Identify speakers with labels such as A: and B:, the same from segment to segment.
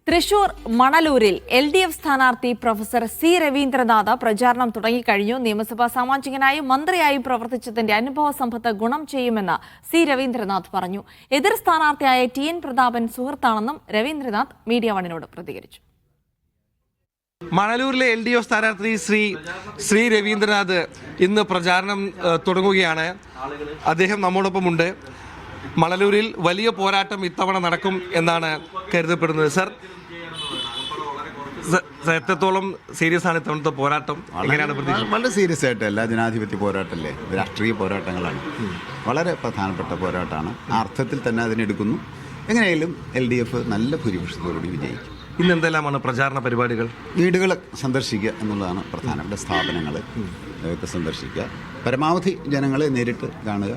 A: Thrissur മണലൂരിൽ LDF സ്ഥാനാർത്ഥി professor C Ravindranath പ്രചാരണം തുടങ്ങിക്കഴിഞ്ഞു. നിയമസഭാ സാമാജികനായും മന്ത്രിയായും പ്രവർത്തിച്ചതിന്റെ അനുഭവ സമ്പത്ത് ഗുണം ചെയ്യുമെന്ന് സി രവീന്ദ്രനാഥ് പറഞ്ഞു. എതിർ സ്ഥാനാർത്ഥിയായ TN പ്രതാപൻ സുഹൃത്താണെന്നും രവീന്ദ്രനാഥ് മീഡിയ വണ്ണിനോട് പ്രതികരിച്ചു.
B: മണലൂരിലെ LDF സ്ഥാനാർത്ഥി ശ്രീ രവീന്ദ്രനാഥ് ഇന്ന് പ്രചാരണം തുടങ്ങുകയാണ്. അദ്ദേഹം നമ്മോടൊപ്പമുണ്ട്. മണലൂരിൽ വലിയ പോരാട്ടം ഇത്തവണ നടക്കും എന്നാണ് കരുതപ്പെടുന്നത്. സർ, എത്രത്തോളം സീരിയസ് ആണ് ഇത്തവണത്തെ പോരാട്ടം? എങ്ങനെയാണ് പ്രതീക്ഷ?
C: വളരെ സീരിയസ് ആയിട്ടല്ല, ജനാധിപത്യ പോരാട്ടമല്ലേ, രാഷ്ട്രീയ പോരാട്ടങ്ങളാണ്. വളരെ പ്രധാനപ്പെട്ട പോരാട്ടമാണ്. ആ അർത്ഥത്തിൽ തന്നെ അതിനെടുക്കുന്നു. എങ്ങനെയായാലും LDF നല്ല ഭൂരിപക്ഷത്തോടുകൂടി വിജയിക്കും.
B: ഇന്ന് എന്തെല്ലാമാണ് പ്രചാരണ പരിപാടികൾ?
C: വീടുകൾ സന്ദർശിക്കുക എന്നുള്ളതാണ് പ്രധാനപ്പെട്ട സ്ഥാപനങ്ങൾ സന്ദർശിക്കുക, പരമാവധി ജനങ്ങളെ നേരിട്ട് കാണുക,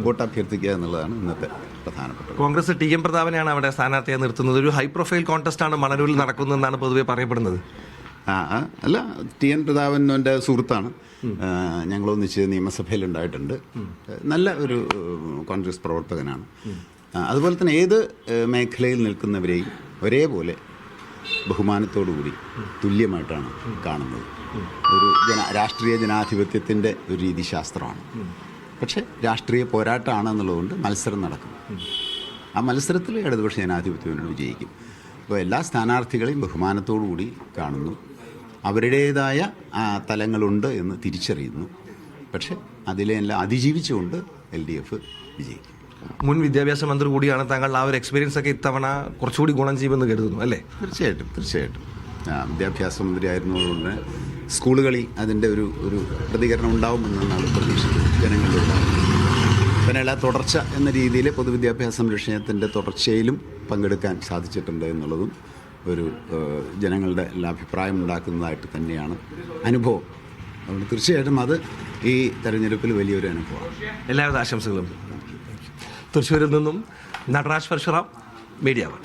C: വോട്ട് അഭ്യർത്ഥിക്കുക എന്നുള്ളതാണ് ഇന്നത്തെ പ്രധാനപ്പെട്ടത്.
B: കോൺഗ്രസ് TN പ്രതാപനെയാണ് അവിടെ സ്ഥാനാർത്ഥിയെ നിർത്തുന്നത്. ഒരു ഹൈ പ്രൊഫൈൽ കോൺടെസ്റ്റ് ആണ് മണലൂരിൽ നടക്കുന്നതെന്നാണ് പൊതുവെ പറയപ്പെടുന്നത്.
C: അല്ല, TN പ്രതാപൻ്റെ സുഹൃത്താണ്. ഞങ്ങളൊന്നിച്ച് നിയമസഭയിൽ ഉണ്ടായിട്ടുണ്ട്. നല്ല ഒരു കോൺഗ്രസ് പ്രവർത്തകനാണ്. അതുപോലെ തന്നെ ഏത് മേഖലയിൽ നിൽക്കുന്നവരെയും ഒരേപോലെ ബഹുമാനത്തോടുകൂടി തുല്യമായിട്ടാണ് കാണുന്നത്. ഒരു രാഷ്ട്രീയ ജനാധിപത്യത്തിൻ്റെ ഒരു രീതിശാസ്ത്രമാണ്. പക്ഷേ രാഷ്ട്രീയ പോരാട്ടമാണെന്നുള്ളതുകൊണ്ട് മത്സരം നടക്കും. ആ മത്സരത്തിൽ ഇടതുപക്ഷ ജനാധിപത്യം വിജയിക്കും. അപ്പോൾ എല്ലാ സ്ഥാനാർത്ഥികളെയും ബഹുമാനത്തോടുകൂടി കാണുന്നു. അവരുടേതായ തലങ്ങളുണ്ട് എന്ന് തിരിച്ചറിയുന്നു. പക്ഷേ അതിലെല്ലാം അതിജീവിച്ചുകൊണ്ട് LDF വിജയിക്കും.
B: മുൻ വിദ്യാഭ്യാസ മന്ത്രി കൂടിയാണ് താങ്കൾ. ആ ഒരു എക്സ്പീരിയൻസ് ഒക്കെ ഇത്തവണ കുറച്ചുകൂടി ഗുണം ചെയ്യുമെന്ന് കരുതുന്നു അല്ലേ?
C: തീർച്ചയായിട്ടും വിദ്യാഭ്യാസ മന്ത്രി ആയിരുന്നതുകൊണ്ട് സ്കൂളുകളിൽ അതിൻ്റെ ഒരു പ്രതികരണം ഉണ്ടാവുമെന്നാണ് പ്രതീക്ഷിക്കുന്നത്. ജനങ്ങളിലുണ്ടാകും. പിന്നെ തുടർച്ച എന്ന രീതിയിൽ പൊതുവിദ്യാഭ്യാസ സംരക്ഷണത്തിൻ്റെ തുടർച്ചയിലും പങ്കെടുക്കാൻ സാധിച്ചിട്ടുണ്ട് എന്നുള്ളതും ഒരു ജനങ്ങളുടെ അഭിപ്രായം ഉണ്ടാക്കുന്നതായിട്ട് തന്നെയാണ് അനുഭവം. അതുകൊണ്ട് തീർച്ചയായിട്ടും അത് ഈ തെരഞ്ഞെടുപ്പിൽ വലിയൊരു അനുഭവമാണ്.
B: എല്ലാവിധ ആശംസകളും. തൃശ്ശൂരിൽ നിന്നും നടരാജ് പരശുറാം, മീഡിയ വൺ.